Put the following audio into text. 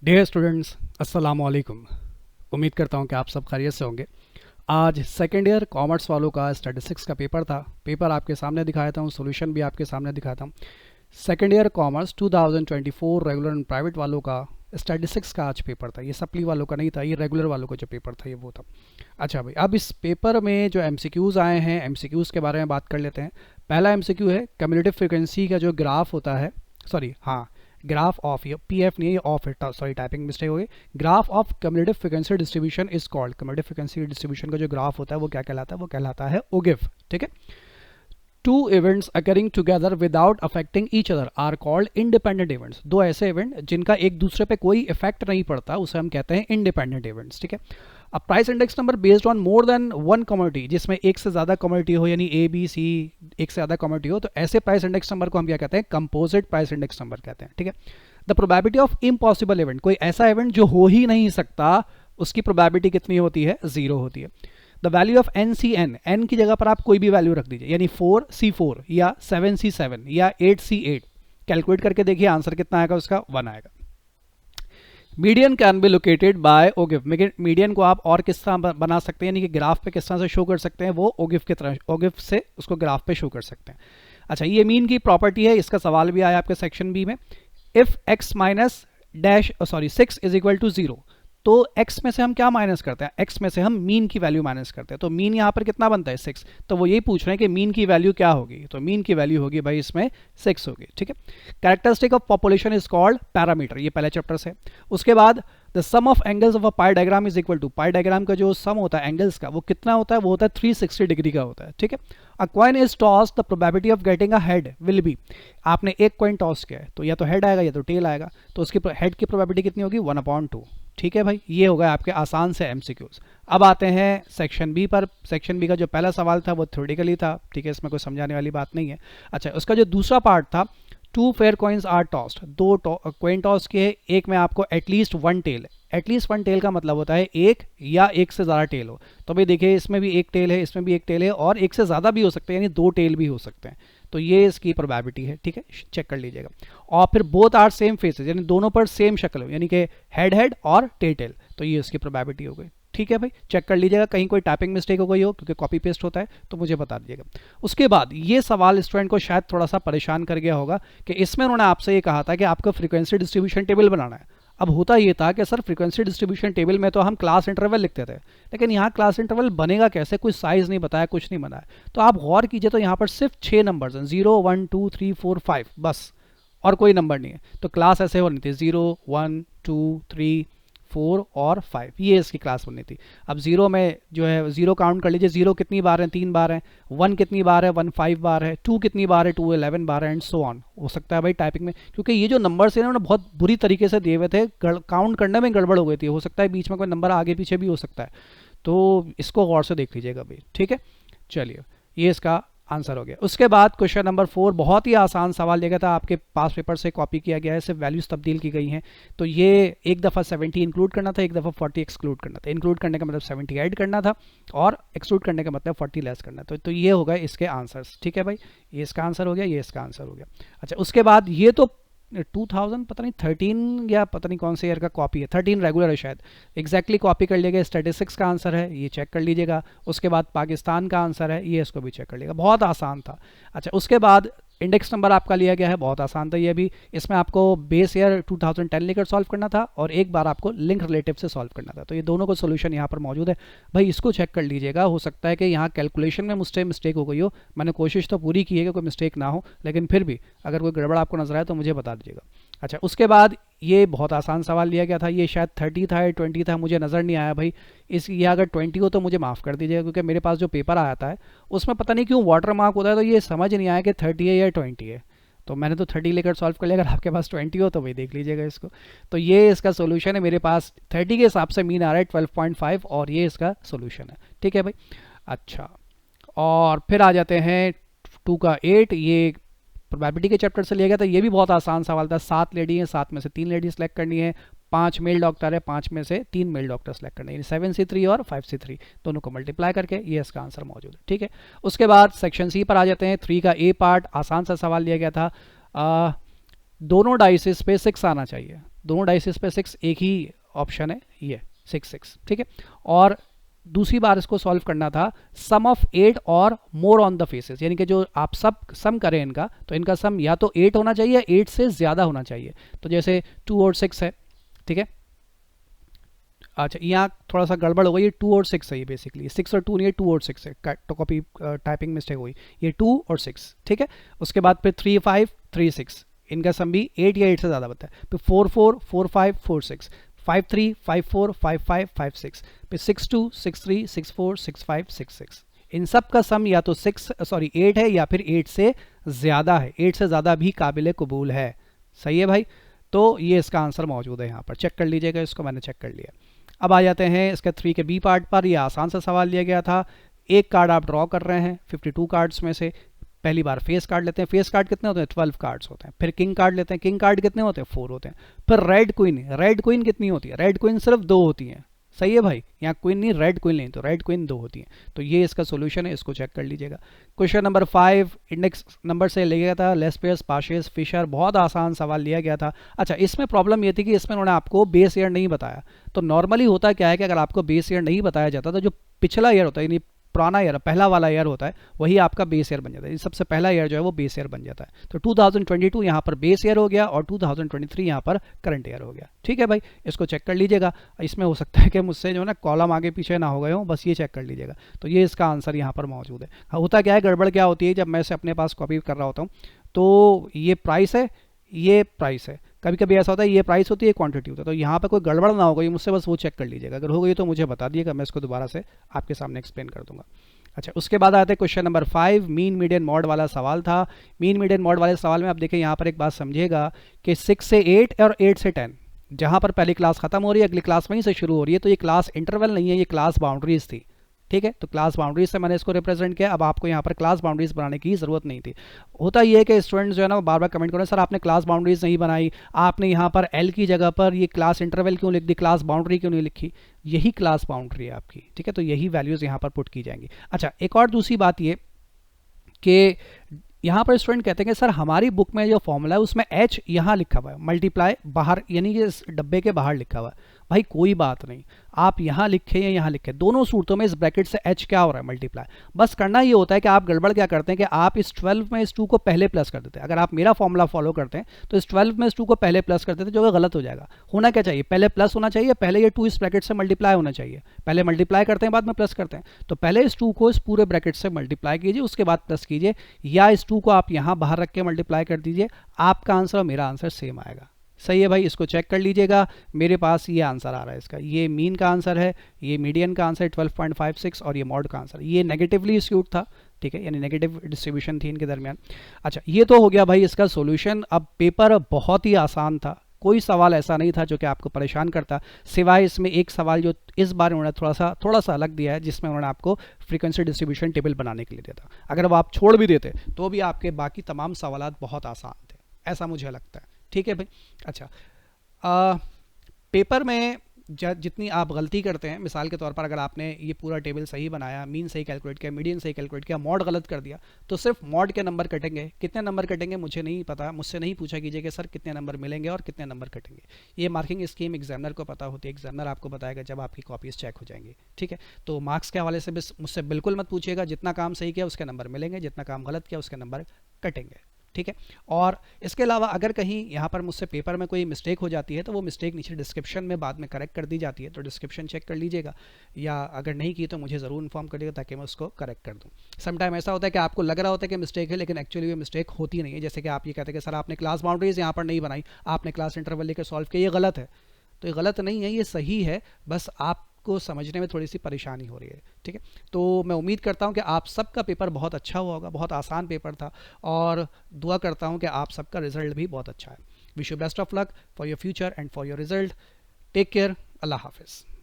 Dear students, अस्सलाम वालेकुम। उम्मीद करता हूँ कि आप सब खैरियत से होंगे। आज सेकेंड ईयर कॉमर्स वालों का स्टैटिस्टिक्स का पेपर था। पेपर आपके सामने दिखाया था, सोल्यूशन भी आपके सामने दिखाया था। Second year commerce 2024 regular and private वालों का स्टैटिस्टिक्स का आज पेपर था। ये सप्ली वालों का नहीं था, ये रेगुलर वालों का जो पेपर था ये वो था। अच्छा भाई, अब इस पेपर में जो एमसीक्यूज़ आए हैं, एमसीक्यूज़ के बारे में बात कर लेते हैं। पहला एमसीक्यू है कम्युलेटिव फ्रीक्वेंसी का जो ग्राफ होता है, सॉरी हाँ, ग्राफ ऑफ, ये पी एफ नहीं है, ये ऑफ है, सॉरी टाइपिंग मिस्टेक हो गई। Graph of cumulative frequency distribution is called, cumulative frequency distribution का जो ग्राफ होता है वो क्या कहलाता है, वो कहलाता है ओगिफ। ठीक है। Two events occurring together without affecting each other are called independent events. दो ऐसे इवेंट जिनका एक दूसरे पे कोई इफेक्ट नहीं पड़ता उसे हम कहते हैं इंडिपेंडेंट इवेंट्स। ठीक है। अब price index number based on more than one commodity, जिसमें एक से ज़्यादा कमोडिटी हो, यानी ए बी सी एक से ज़्यादा कमोडिटी हो, तो ऐसे प्राइस इंडेक्स नंबर को हम क्या कहते हैं, कंपोजिट प्राइस इंडेक्स नंबर कहते हैं। ठीक है। The probability of impossible event, कोई ऐसा इवेंट जो हो ही नहीं सकता, उसकी प्रोबेबिलिटी कितनी होती है, जीरो होती है। The value of n c n, n की जगह पर आप कोई भी वैल्यू रख दीजिए, यानी 4C4 या 7C7 या 8C8। कैलकुलेट करके देखिए आंसर कितना आएगा, उसका 1 आएगा। Median can be located by ogive, median को आप और किस तरह बना सकते हैं, यानी कि ग्राफ पे किस तरह से शो कर सकते हैं, वो ओगिफ की तरह, ओगिफ से उसको ग्राफ पे शो कर सकते हैं। अच्छा, ये मीन की प्रॉपर्टी है, इसका सवाल भी आया आपके सेक्शन बी में। If x minus dash sorry 6 is equal to 0, तो x में से हम क्या माइनस करते हैं, x में से हम मीन की वैल्यू माइनस करते हैं। तो मीन यहाँ पर कितना बनता है, 6। तो वो यही पूछ रहे हैं कि मीन की वैल्यू क्या होगी, तो मीन की वैल्यू होगी भाई इसमें 6 होगी। ठीक है। Characteristic of population is called parameter, ये पहले चैप्टर से। उसके बाद the sum of angles of a pie diagram is equal to, pie diagram का जो सम होता है एंगल्स का, वो कितना होता है, वो होता है 360 डिग्री का होता है। ठीक है। अ coin is toss, the probability of getting a head will be, आपने एक कॉइन टॉस किया है तो या तो हेड आएगा या तो टेल आएगा, तो उसकी हेड की प्रोबेबिलिटी कितनी होगी, 1/2। ठीक है भाई, ये होगा आपके आसान से एमसीक्यूज। अब आते हैं सेक्शन बी पर। सेक्शन बी का जो पहला सवाल था वो थ्योरेटिकली था, ठीक है, इसमें कोई समझाने वाली बात नहीं है। अच्छा, उसका जो दूसरा पार्ट था, two fair coins are tossed, दो कॉइन टॉस किए, एक में आपको at least one tail, at least one tail का मतलब होता है एक या एक से ज़्यादा टेल हो। तो भाई देखिए, इसमें भी एक टेल है, इसमें भी एक टेल है, और एक से ज़्यादा भी हो सकते हैं, यानी दो टेल भी हो सकते हैं। तो ये इसकी प्रोबेबिलिटी है। ठीक है, चेक कर लीजिएगा। और फिर बोथ आर सेम फेसेस, यानी दोनों पर सेम शक्ल हो, यानी कि हेड हेड और टेल, तो ये इसकी प्रोबेबिलिटी हो गई। ठीक है भाई, चेक कर लीजिएगा, कहीं कोई टाइपिंग मिस्टेक हो गई हो, क्योंकि कॉपी पेस्ट होता है, तो मुझे बता दीजिएगा। उसके बाद ये सवाल स्टूडेंट को शायद थोड़ा सा परेशान कर गया होगा कि इसमें उन्होंने आपसे ये कहा था कि आपको फ्रीक्वेंसी डिस्ट्रीब्यूशन टेबल बनाना है। अब होता ये था कि सर फ्रीक्वेंसी डिस्ट्रीब्यूशन टेबल में तो हम क्लास इंटरवल लिखते थे, लेकिन यहाँ क्लास इंटरवल बनेगा कैसे, कुछ साइज नहीं बताया, कुछ नहीं बनाया। तो आप गौर कीजिए, तो यहाँ पर सिर्फ 6 नंबर्स हैं, 0 1 2 3 4 5 बस, और कोई नंबर नहीं है। तो क्लास ऐसे होनी थी 0 1 2 3 4 और 5, ये इसकी क्लास बननी थी। अब 0 में जो है 0 काउंट कर लीजिए, 0 कितनी बार है, 3 बार है, 1 कितनी बार है, 1 5 बार है, 2 कितनी बार है, 2 11 बार है, एंड सो ऑन। हो सकता है भाई टाइपिंग में, क्योंकि ये जो नंबर्स हैं ना बहुत बुरी तरीके से दिए हुए थे, काउंट करने में गड़बड़ हो गई थी, हो सकता है बीच में कोई नंबर आगे पीछे भी हो सकता है, तो इसको गौर से देख लीजिएगा भाई। ठीक है, चलिए, ये इसका आंसर हो गया। उसके बाद क्वेश्चन नंबर 4, बहुत ही आसान सवाल दिया गया था, आपके पास पेपर से कॉपी किया गया है, सिर्फ वैल्यूज तब्दील की गई हैं। तो ये एक दफ़ा 70 इंक्लूड करना था, एक दफ़ा 40 एक्सक्लूड करना था। इंक्लूड करने का मतलब 70 ऐड करना था, और एक्सक्लूड करने का मतलब 40 लेस करना था। तो ये होगा इसके आंसर्स। ठीक है भाई, ये इसका आंसर हो गया, ये इसका आंसर हो गया। अच्छा, उसके बाद ये तो 2000 पता नहीं 13 या पता नहीं कौन से ईयर का कॉपी है, 13 रेगुलर है शायद, एग्जैक्टली कॉपी कर लिएगा। स्टैटिस्टिक्स का आंसर है, ये चेक कर लीजिएगा। उसके बाद पाकिस्तान का आंसर है, ये इसको भी चेक कर लीजिएगा, बहुत आसान था। अच्छा, उसके बाद इंडेक्स नंबर आपका लिया गया है, बहुत आसान था ये भी। इसमें आपको बेस ईयर 2010 लेकर सॉल्व करना था, और एक बार आपको लिंक रिलेटिव से सॉल्व करना था। तो ये दोनों को सोल्यूशन यहाँ पर मौजूद है भाई, इसको चेक कर लीजिएगा। हो सकता है कि यहाँ कैलकुलेशन में मुझसे मिस्टेक हो गई हो, मैंने कोशिश तो पूरी की है कि कोई मिस्टेक ना हो, लेकिन फिर भी अगर कोई गड़बड़ आपको नजर आए तो मुझे बता दीजिएगा। अच्छा, उसके बाद ये बहुत आसान सवाल लिया गया था, ये शायद 30 था या 20 था, मुझे नज़र नहीं आया भाई। ये अगर 20 हो तो मुझे माफ़ कर दीजिएगा, क्योंकि मेरे पास जो पेपर आता है उसमें पता नहीं क्यों वाटर मार्क होता है, तो ये समझ नहीं आया कि 30 है या 20 है। तो मैंने तो 30 लेकर सॉल्व कर लिया, अगर आपके पास 20 हो तो वही देख लीजिएगा इसको। तो ये इसका सोल्यूशन है, मेरे पास 30 के हिसाब से मीन आ रहा है 12.5, और ये इसका सोल्यूशन है। ठीक है भाई। अच्छा, और फिर आ जाते हैं 2 का 8, ये प्रोबेबिलिटी के चैप्टर से लिया गया था, ये भी बहुत आसान सवाल था। 7 लेडी हैं, 7 में से 3 लेडी सेलेक्ट करनी है, 5 मेल डॉक्टर है, 5 में से 3 मेल डॉक्टर सेलेक्ट करने, 7C3 और 5C3 दोनों को मल्टीप्लाई करके ये इसका आंसर मौजूद है। ठीक है। उसके बाद सेक्शन सी पर आ जाते हैं। 3 का ए पार्ट, आसान सा सवाल लिया गया था, दोनों डाइसिस पे 6 आना चाहिए, दोनों डाइसिस पे 6 एक ही ऑप्शन है, ये 6 6, ठीक है। और दूसरी बार इसको सॉल्व करना था सम ऑफ 8 और मोर ऑन द फेसेस, यानी कि जो आप सब सम करें इनका, तो इनका सम या तो 8 होना चाहिए, 8 से ज़्यादा होना चाहिए। तो जैसे 2 और 6 है, ठीक है। अच्छा, यहाँ थोड़ा सा गड़बड़ हो गई, ये 2 और 6 है, ये बेसिकली 6 और 2 नहीं है, 2 और 6 है, तो कॉपी टाइपिंग मिस्टेक हुई, ये 2 और 6, ठीक है। उसके बाद फिर 3 5 3 6, इनका सम भी 8 या 8 से ज़्यादा बनता है। फिर 4 4 4 5 4 6, 5 3 5 4 5 5 5 6, फिर 6 2 6 3 6 4 6 5 6 6। इन सब का सम या तो 8 है या फिर 8 से ज़्यादा है, 8 से ज़्यादा भी काबिल कबूल है। सही है भाई, तो ये इसका आंसर मौजूद है यहाँ पर, चेक कर लीजिएगा इसको, मैंने चेक कर लिया। अब आ जाते हैं इसके 3 के बी पार्ट पर। ये आसान सा सवाल लिया गया था, एक कार्ड आप ड्रॉ कर रहे हैं 52 कार्ड्स में से, पहली बार फेस कार्ड लेते हैं, फेस कार्ड कितने होते हैं 12 कार्ड्स होते हैं। फिर किंग कार्ड लेते हैं, किंग कार्ड कितने होते हैं 4 होते हैं। फिर रेड क्वीन कितनी होती है, रेड क्वीन सिर्फ 2 होती हैं। सही है भाई, यहाँ क्वीन नहीं, रेड क्वीन नहीं, तो रेड क्वीन 2 होती है। तो ये इसका सोल्यूशन है, इसको चेक कर लीजिएगा। क्वेश्चन नंबर 5 इंडेक्स नंबर से लिया गया था, लेस्पेयर्स पाशेस फिशर, बहुत आसान सवाल लिया गया था। अच्छा, इसमें प्रॉब्लम ये थी कि इसमें उन्होंने आपको बेस ईयर नहीं बताया। तो नॉर्मली होता क्या है कि अगर आपको बेस ईयर नहीं बताया जाता तो जो पिछला ईयर होता है, यानी पुराना ईयर, पहला वाला ईयर होता है, वही आपका बेस ईयर बन जाता है। सबसे पहला ईयर जो है वो बेस ईयर बन जाता है। तो 2022 यहाँ पर बेस ईयर हो गया और 2023 यहाँ पर करंट ईयर हो गया। ठीक है भाई, इसको चेक कर लीजिएगा। इसमें हो सकता है कि मुझसे जो है ना कॉलम आगे पीछे ना हो गए हों, बस ये चेक कर लीजिएगा। तो ये इसका आंसर यहाँ पर मौजूद है। होता क्या है, गड़बड़ क्या होती है, जब मैं इसे अपने पास कॉपी कर रहा होता हूँ तो ये प्राइस है, ये प्राइस है, कभी कभी ऐसा होता है ये प्राइस होती है, क्वांटिटी होता है। तो यहाँ पे कोई गड़बड़ ना हो गई मुझसे, बस वो चेक कर लीजिएगा। अगर हो गई तो मुझे बता दिएगा, मैं इसको दोबारा से आपके सामने एक्सप्लेन कर दूंगा। अच्छा, उसके बाद आते हैं question number 5, mean median mode वाला सवाल था। मीन मीडियन मॉड वाले सवाल में आप देखें यहाँ पर एक बात समझिएगा कि 6 से 8 और 8 से 10, जहाँ पर पहली क्लास खत्म हो रही है अगली क्लास वहीं से शुरू हो रही है, तो ये क्लास इंटरवल नहीं है, ये क्लास बाउंड्रीज थी। ठीक है, तो क्लास बाउंड्रीज से मैंने इसको रिप्रेजेंट किया। अब आपको यहाँ पर क्लास बाउंड्रीज बनाने की ज़रूरत नहीं थी। होता ये है कि स्टूडेंट्स जो है ना बार बार कमेंट करें, सर आपने क्लास बाउंड्रीज नहीं बनाई, आपने यहाँ पर एल की जगह पर ये क्लास इंटरवल क्यों लिख दी, क्लास बाउंड्री क्यों नहीं लिखी। यही क्लास बाउंड्री है आपकी, ठीक है, तो यही वैल्यूज़ यहाँ पर पुट की जाएंगी। अच्छा, एक और दूसरी बात ये कि यहाँ पर स्टूडेंट कहते हैं कि सर हमारी बुक में जो फॉर्मूला है उसमें एच यहाँ लिखा हुआ है, मल्टीप्लाई बाहर, यानी कि इस डब्बे के बाहर लिखा हुआ है। भाई कोई बात नहीं, आप यहाँ लिखें या यहाँ लिखें, दोनों सूरतों में इस ब्रैकेट से एच क्या हो रहा है, मल्टीप्लाई। बस करना ये होता है कि आप गड़बड़ क्या करते हैं कि आप इस 12 में इस 2 को पहले प्लस कर देते हैं। अगर आप मेरा फॉर्मूला फॉलो करते हैं तो इस 12 में इस 2 को पहले प्लस कर देते हैं, जो कि गलत हो जाएगा। होना क्या चाहिए, पहले प्लस होना चाहिए, पहले ये 2 इस ब्रैकेट से मल्टीप्लाई होना चाहिए। पहले मल्टीप्लाई करते हैं बाद में प्लस करते हैं, तो पहले इस 2 को इस पूरे ब्रैकेट से मल्टीप्लाई कीजिए, उसके बाद प्लस कीजिए, या इस 2 को आप यहाँ बाहर रख के मल्टीप्लाई कर दीजिए। आपका आंसर और मेरा आंसर सेम आएगा। सही है भाई, इसको चेक कर लीजिएगा। मेरे पास ये आंसर आ रहा है इसका, ये मीन का आंसर है, ये मीडियन का आंसर है 12.56 और ये मॉड का आंसर, ये नेगेटिवली स्क्यूड था। ठीक है, यानी नेगेटिव डिस्ट्रीब्यूशन थी इनके दरमियान। अच्छा, ये तो हो गया भाई इसका सॉल्यूशन। अब पेपर बहुत ही आसान था, कोई सवाल ऐसा नहीं था जो कि आपको परेशान करता, सिवाय इसमें एक सवाल जो इस बार उन्होंने थोड़ा सा अलग दिया है, जिसमें उन्होंने आपको फ्रीक्वेंसी डिस्ट्रीब्यूशन टेबल बनाने के लिए दिया था। अगर वो आप छोड़ भी देते तो भी आपके बाकी तमाम सवाल बहुत आसान थे, ऐसा मुझे लगता है। ठीक है भाई। अच्छा, पेपर में जितनी आप गलती करते हैं, मिसाल के तौर पर अगर आपने ये पूरा टेबल सही बनाया, मीन सही कैलकुलेट किया, मीडियन सही कैलकुलेट किया, मॉड गलत कर दिया, तो सिर्फ मॉड के नंबर कटेंगे। कितने नंबर कटेंगे मुझे नहीं पता, मुझसे नहीं पूछा कीजिए कि सर कितने नंबर मिलेंगे और कितने नंबर कटेंगे। ये मार्किंग स्कीम एग्जामिनर को पता होती है, एग्जामिनर आपको बताएगा जब आपकी कॉपीज चेक हो जाएंगी। ठीक है, तो मार्क्स के हवाले से मुझसे बिल्कुल मत पूछिएगा। जितना काम सही किया उसके नंबर मिलेंगे, जितना काम गलत किया उसके नंबर कटेंगे। ठीक है, और इसके अलावा अगर कहीं यहाँ पर मुझसे पेपर में कोई मिस्टेक हो जाती है तो वो मिस्टेक नीचे डिस्क्रिप्शन में बाद में करेक्ट कर दी जाती है, तो डिस्क्रिप्शन चेक कर लीजिएगा, या अगर नहीं की तो मुझे ज़रूर इन्फॉर्म करिएगा ताकि मैं उसको करेक्ट कर दूँ। समटाइम ऐसा होता है कि आपको लग रहा होता है कि मिस्टेक है, लेकिन एक्चुअली वो मिस्टेक होती नहीं है। जैसे कि आप ये कहते हैं कि सर आपने क्लास बाउंड्रीज यहाँ पर नहीं बनाई, आपने क्लास इंटरवल लेकर सॉल्व किया, ये गलत है। तो ये गलत नहीं है, ये सही है, बस आपको समझने में थोड़ी सी परेशानी हो रही है। ठीक है, तो मैं उम्मीद करता हूं कि आप सबका पेपर बहुत अच्छा हुआ होगा, बहुत आसान पेपर था, और दुआ करता हूं कि आप सबका रिजल्ट भी बहुत अच्छा है। Wish you best of luck for your future and for your result. Take care, Allah हाफिज़।